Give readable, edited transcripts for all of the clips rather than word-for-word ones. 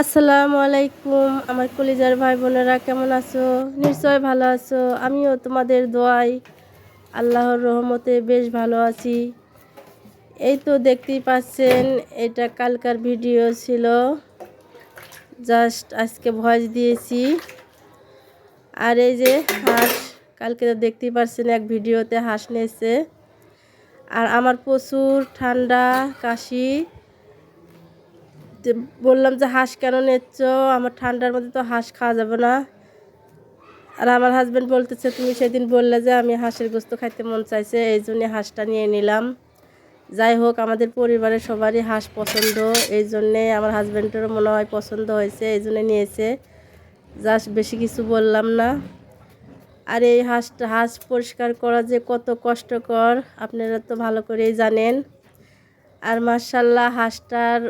আসসালামু আলাইকুম আমার কলিজার ভাই বোনেরা, কেমন আছো? নিশ্চয় ভালো আছো। আমিও তোমাদের দোয়ায় আল্লাহর রহমতে বেশ ভালো আছি। এই তো দেখতেই পাচ্ছেন, এটা কালকার ভিডিও ছিল, জাস্ট আজকে ভয়েস দিয়েছি। আর এই যে হাঁস, কালকে তো দেখতেই পাচ্ছেন এক ভিডিওতে হাঁস নিয়েছে। আর আমার প্রচুর ঠান্ডা কাশি, বললাম যে হাঁস কেন নিচ্ছ, আমার ঠান্ডার মধ্যে তো হাঁস খাওয়া যাবে না। আর আমার হাজব্যান্ড বলতেছে তুমি সেদিন বললে যে আমি হাঁসের গোস্ত খাইতে মন চাইছে, এই জন্যে হাঁসটা নিয়ে নিলাম। যাই হোক, আমাদের পরিবারের সবারই হাঁস পছন্দ, এই জন্যে আমার হাজব্যান্ডেরও মনে হয় পছন্দ হয়েছে, এই জন্যে নিয়েছে। জাস্ট বেশি কিছু বললাম না। আর এই হাঁস পরিষ্কার করা যে কত কষ্টকর আপনারা তো ভালো করেই জানেন। আর মাশাল্লাহ হাঁসটার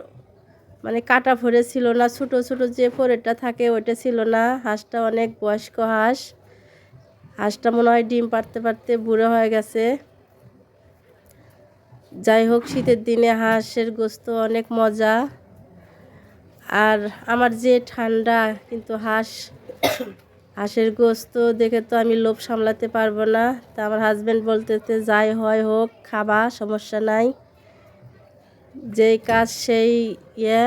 মানে কাটা ফোরে ছিল না, ছোটো ছোটো যে ফোরেটা থাকে ওইটা ছিল না। হাঁসটা অনেক বয়স্ক হাঁস, হাঁসটা মনে হয় ডিম পাড়তে পারতে বুড়ো হয়ে গেছে। যাই হোক, শীতের দিনে হাঁসের গোস্ত অনেক মজা। আর আমার যে ঠান্ডা, কিন্তু হাঁসের গোস্ত দেখে তো আমি লোভ সামলাতে পারবো না। তা আমার হাজব্যান্ড বলতেছে যাই হয় হোক খাবা, সমস্যা নাই, যেই কাজ সেই ইয়ে।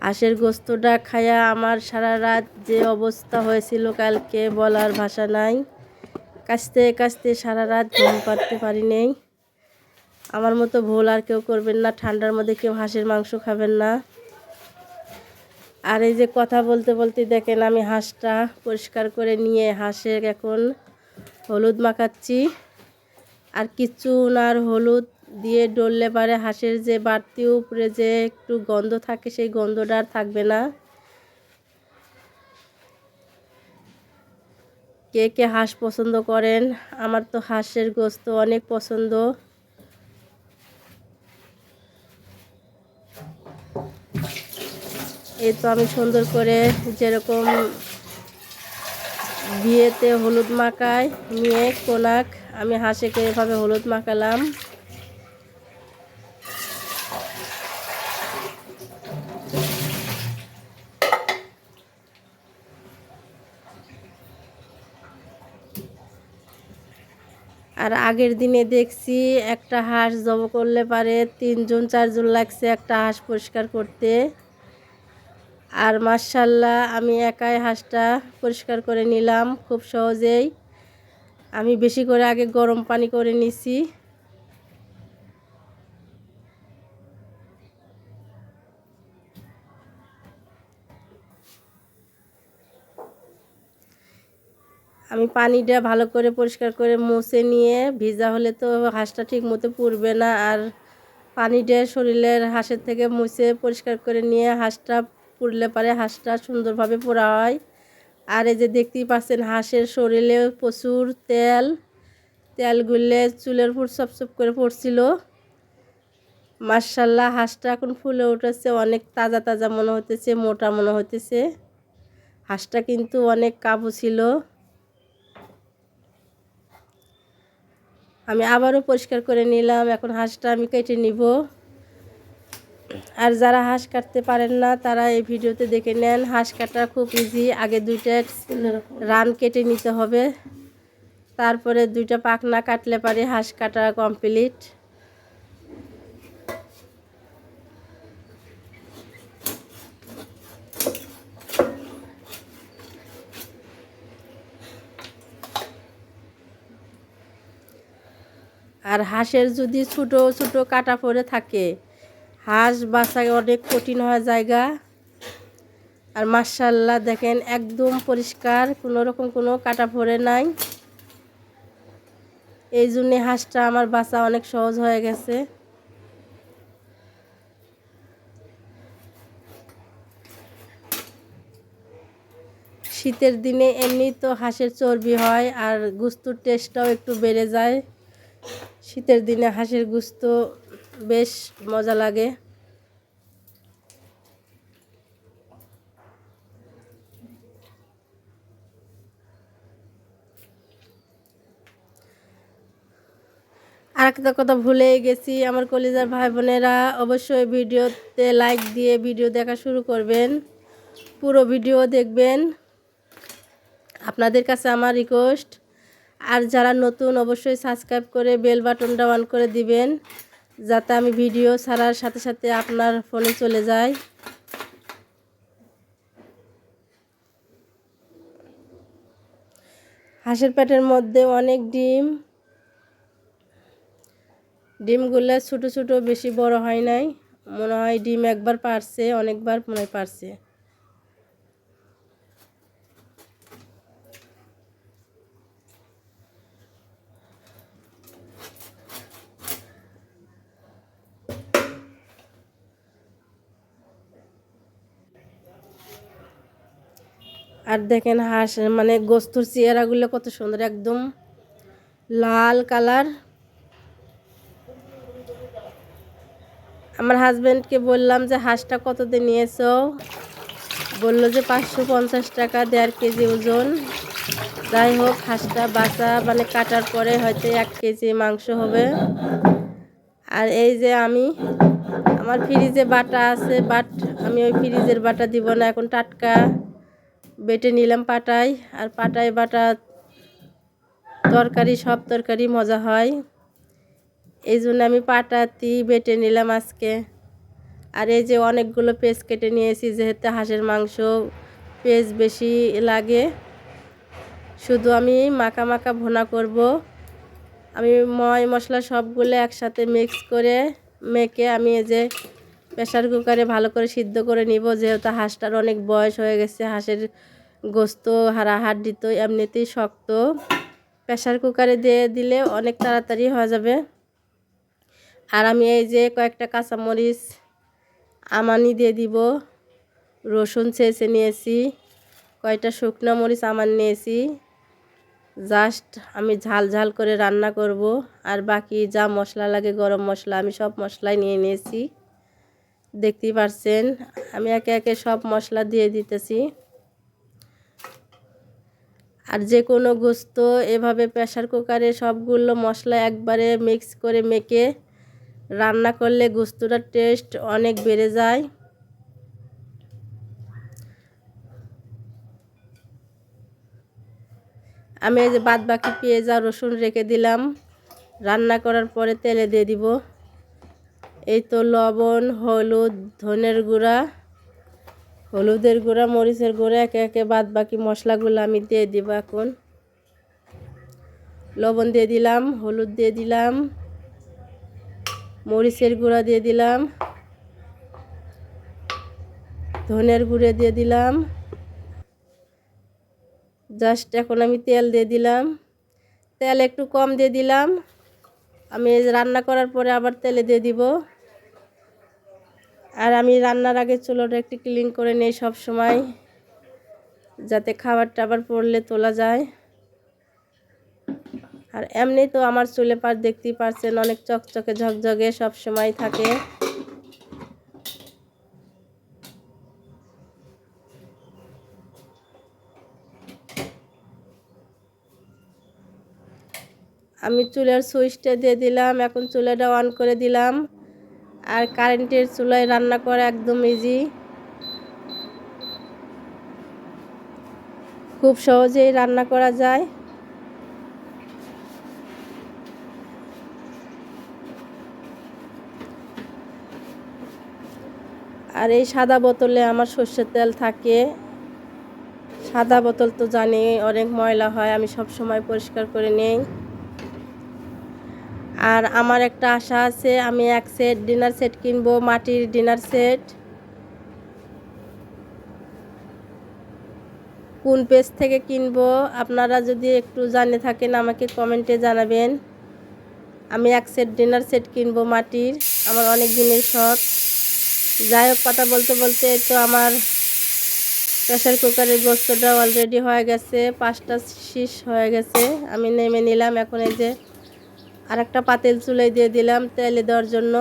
হাঁসের গোস্তটা খায়া আমার সারা রাত যে অবস্থা হয়েছিল কালকে বলার ভাষা নাই। কাশতে কাশতে সারা রাত ঘুম পাড়তে পারি নেই। আমার মতো ভুল আর কেউ করবেন না, ঠান্ডার মধ্যে কেউ হাঁসের মাংস খাবেন না। আর এই যে কথা বলতে বলতে দেখেন আমি হাঁসটা পরিষ্কার করে নিয়ে হাঁসের এখন হলুদ মাখাচ্ছি। আর চুন আর হলুদ দিয়ে ডললে পারে হাঁসের যে বাড়তি উপরে যে একটু গন্ধ থাকে, সেই গন্ধটা আর থাকবে না। কে কে হাঁস পছন্দ করেন? আমার তো হাঁসের গোস্ত অনেক পছন্দ। এই তো আমি সুন্দর করে যেরকম বিয়েতে হলুদ মাখায় নিয়ে কোনাক, আমি হাঁসেকে এভাবে হলুদ মাখালাম। আর আগের দিনে দেখছি একটা হাঁস জব করলে পারে 3-4 জন লাগছে একটা হাঁস পরিষ্কার করতে। আর মাশাল্লাহ আমি একাই হাঁসটা পরিষ্কার করে নিলাম খুব সহজেই। আমি বেশি করে আগে গরম পানি করে নিছি। আমি পানিটা ভালো করে পরিষ্কার করে মুছে নিয়ে, ভিজা হলে তো হাঁসটা ঠিক মতো পুড়বে না। আর পানিটা শরীরের হাঁসের থেকে মুছে পরিষ্কার করে নিয়ে হাঁসটা পুড়লে পারে হাঁসটা সুন্দরভাবে পোড়া হয়। আর এই যে দেখতেই পাচ্ছেন হাঁসের শরীরে প্রচুর তেল গুলে চুলের উপর সপসপ করে পড়ছিল। মাশাল্লাহ হাঁসটা এখন ফুলে উঠেছে, অনেক তাজা তাজা মনে হতেছে, মোটা মনে হতেছে। হাঁসটা কিন্তু অনেক কাবু ছিল। আমি আবারও পরিষ্কার করে নিলাম, এখন হাঁসটা আমি কেটে নিব। আর যারা হাঁস কাটতে পারেন না তারা এই ভিডিওতে দেখে নেন, হাঁস কাটা খুব ইজি। আগে 2টা রান কেটে নিতে হবে, তারপরে 2টা পাখনা কাটলে পারে হাঁস কাটা কমপ্লিট। আর হাঁসের যদি ছোটো ছোটো কাটা পড়ে থাকে, হাঁস বাছা অনেক কঠিন হয় জায়গা। আর মাশাল্লাহ দেখেন একদম পরিষ্কার, কোনো রকম কোনো কাটা পড়ে নাই। এই জন্যে হাঁসটা আমার বাছা অনেক সহজ হয়ে গেছে। শীতের দিনে এমনি তো হাঁসের চর্বি হয় আর গোস্তের টেস্টটাও একটু বেড়ে যায়। শীতের দিনে হাঁসের গোস্ত বেশ মজা লাগে। আর একটা কথা ভুলেই গেছি, আমার কলিজার ভাই বোনেরা অবশ্যই ভিডিওতে লাইক দিয়ে ভিডিও দেখা শুরু করবেন, পুরো ভিডিও দেখবেন, আপনাদের কাছে আমার রিকোয়েস্ট। আর যারা নতুন অবশ্যই সাবস্ক্রাইব করে বেল বাটনটা অন করে দিবেন, যাতে আমি ভিডিও ছাড়ার সাথে সাথে আপনার ফোনে চলে যায়। হাঁসের পেটের মধ্যে অনেক ডিমগুলো ছোটো ছোটো, বেশি বড় হয় নাই, মনে হয় ডিম একবার পারছে, অনেকবার মনে হয় পারছে। আর দেখেন হাঁস মানে গোস্তর চেহারাগুলো কত সুন্দর, একদম লাল কালার। আমার হাজব্যান্ডকে বললাম যে হাঁসটা কত দিয়ে নিয়েছো, বললো যে 550 টাকা, 1.5 কেজি ওজন। যাই হোক, হাঁসটা বাছা মানে কাটার পরে হয়তো 1 কেজি মাংস হবে। আর এই যে আমার ফ্রিজে বাটা আছে, বাট আমি ওই ফ্রিজের বাটা দিব না, এখন টাটকা বেটে নিলাম পাটায়। আর পাটায় বাটা তরকারি, সব তরকারি মজা হয়, এই জন্য আমি পাটাতেই বেটে নিলাম আজকে। আর এই যে অনেকগুলো পেঁয়াজ কেটে নিয়েছি, যেহেতু হাঁসের মাংস পেঁয়াজ বেশি লাগে। শুধু আমি মাখা মাখা ভুনা করব। আমি মশলা সবগুলো একসাথে মিক্স করে মেখে আমি এই যে প্রেসার কুকারে ভালো করে সিদ্ধ করে নিব, যেহেতু হাঁসটার অনেক বয়স হয়ে গেছে। হাঁসের গোস্ত হাড্ডি তো এমনিতেই শক্ত, প্রেসার কুকারে দিয়ে দিলে অনেক তাড়াতাড়ি হয়ে যাবে। আর আমি এই যে কয়েকটা কাঁচামরিচ আমানি দিয়ে দিব, রসুন ছেঁচে নিয়েছি, কয়টা শুকনো মরিচ আমার নিয়েছি। জাস্ট আমি ঝাল ঝাল করে রান্না করব। আর বাকি যা মশলা লাগে, গরম মশলা, আমি সব মশলাই নিয়ে নিয়েছি, দেখতেই পাচ্ছেন। আমি একে একে সব মশলা দিয়ে দিতেছি। আর যে কোনো গোস্ত এভাবে প্রেসার কুকারে সবগুলো মশলা একবারে মিক্স করে মেখে রান্না করলে গোস্তটার টেস্ট অনেক বেড়ে যায়। আমি এই যে বাদ বাকি পেঁয়াজ আর রসুন রেখে দিলাম, রান্না করার পরে তেলে দিয়ে দিব। এই তো লবণ, হলুদ, ধনের গুঁড়া, হলুদের গুঁড়া, মরিচের গুঁড়া, একে একে বাদ বাকি মশলাগুলো আমি দিয়ে দিব। এখন লবণ দিয়ে দিলাম, হলুদ দিয়ে দিলাম, মরিচের গুঁড়া দিয়ে দিলাম, ধনের গুঁড়ো দিয়ে দিলাম। জাস্ট এখন আমি তেল দিয়ে দিলাম, তেল একটু কম দিয়ে দিলাম। আমি রান্না করার পরে আবার তেলে দিয়ে দিব। আর আমি রান্নার আগে চুলোটা একটু ক্লিন করে নেই সব সময়, যাতে খাবার টাবার পড়লে তোলা যায়। আর এমনি তো আমার চুলে পাশ দেখতেই পারছেন, অনেক চকচকে ঝকঝকে সব সময় থাকে। আমি চুলার সুইচটা দিয়ে দিলাম, এখন চুলাটা অন করে দিলাম। আর কারেন্টের চুলায় রান্না করা একদম ইজি, খুব সহজেই রান্না করা যায়। আর এই সাদা বোতলে আমার সর্ষের তেল থাকে। সাদা বোতল তো জানি অনেক ময়লা হয়, আমি সব সময় পরিষ্কার করে নেই। আর আমার একটা আশা আছে, আমি এক সেট ডিনার সেট কিনবো, মাটির ডিনার সেট। কোন পেজ থেকে কিনবো আপনারা যদি একটু জানে থাকেন আমাকে কমেন্টে জানাবেন। আমি এক সেট ডিনার সেট কিনবো মাটির, আমার অনেক দিনের শখ। যাই হোক, কথা বলতে বলতে তো আমার প্রেসার কুকারের গোস্তটা অলরেডি হয়ে গেছে, 5টা শীষ হয়ে গেছে। আমি নেমে নিলাম। এখন এই যে আরেকটা পাতিল চুলায় দিয়ে দিলাম তেলে দেওয়ার জন্য।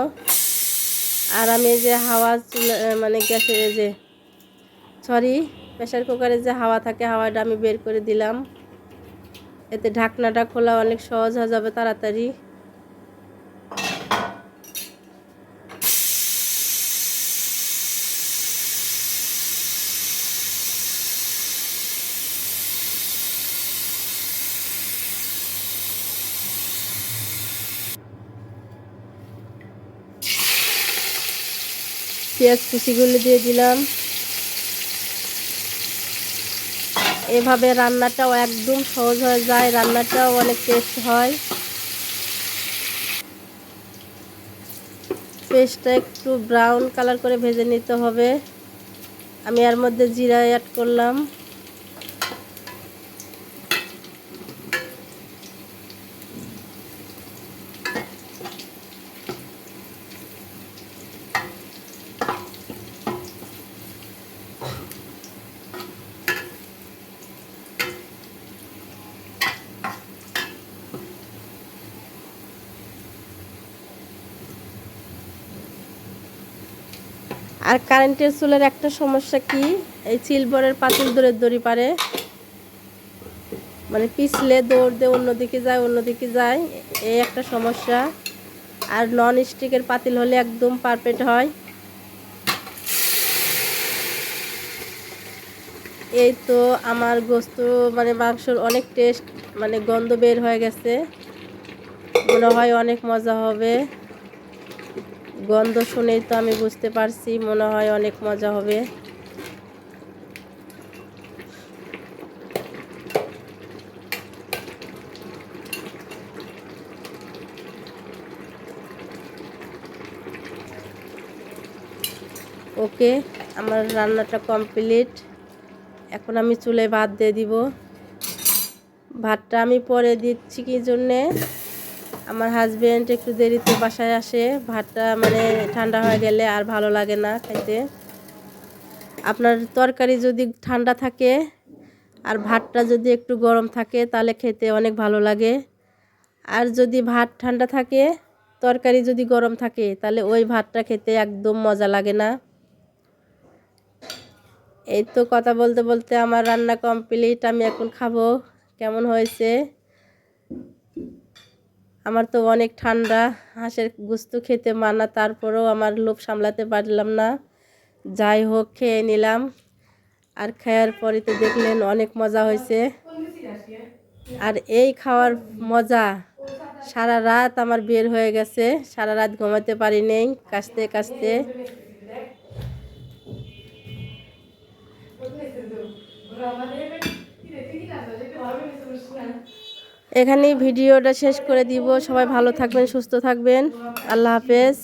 আর আমি এই যে হাওয়া চুলা মানে গ্যাসের যে প্রেসার কুকারে যে হাওয়া থাকে, হাওয়াটা আমি বের করে দিলাম। এতে ঢাকনাটা খোলা অনেক সহজ হয়ে যাবে, তাড়াতাড়ি। পেঁয়াজ কুচিগুলো দিয়ে দিলাম। এভাবে রান্নাটাও একদম সহজ হয়ে যায়, রান্নাটাও অনেক টেস্ট হয়। পেস্টটা একটু ব্রাউন কালার করে ভেজে নিতে হবে। আমি এর মধ্যে জিরা অ্যাড করলাম। আর কারেন্টের চুলার একটা সমস্যা কি, এই সিলভারের পাতিল দড়ি পারে, মানে পিছলে দৌড় দিয়ে অন্যদিকে যায়, এই একটা সমস্যা। আর নন স্টিকের পাতিল হলে একদম পারফেক্ট হয়। এই তো আমার গোস্ত মানে মাংসর অনেক টেস্ট, মানে গন্ধ বের হয়ে গেছে, মনে হয় অনেক মজা হবে। গন্ধ শুনেই তো আমি বুঝতে পারছি মনে হয় অনেক মজা হবে। ওকে, আমার রান্নাটা কমপ্লিট। এখন আমি চুলায় ভাত দিয়ে দিব। ভাতটা আমি পরে দিচ্ছি কি জন্যে, আমার হাজবেন্ড একটু দেরিতে বাসায় আসে, ভাতটা মানে ঠান্ডা হয়ে গেলে আর ভালো লাগে না খাইতে। আপনার তরকারি যদি ঠান্ডা থাকে আর ভাতটা যদি একটু গরম থাকে তাহলে খেতে অনেক ভালো লাগে। আর যদি ভাত ঠান্ডা থাকে, তরকারি যদি গরম থাকে, তাহলে ওই ভাতটা খেতে একদম মজা লাগে না। এই তো কথা বলতে বলতে আমার রান্না কমপ্লিট, আমি এখন খাবো। কেমন হয়েছে? আমার তো অনেক ঠান্ডা, হাঁসের গোস্ত খেতে মানা, তারপরেও আমার লোভ সামলাতে পারলাম না। যাই হোক, খেয়ে নিলাম। আর খাওয়ার পরে তো দেখলেন অনেক মজা হয়েছে। আর এই খাওয়ার মজা সারা রাত আমার বের হয়ে গেছে, সারা রাত ঘুমাতে পারি নেই কাশতে কাশতে। এখানেই ভিডিওটা শেষ করে দিব। সবাই ভালো থাকবেন, সুস্থ থাকবেন। আল্লাহ হাফেজ।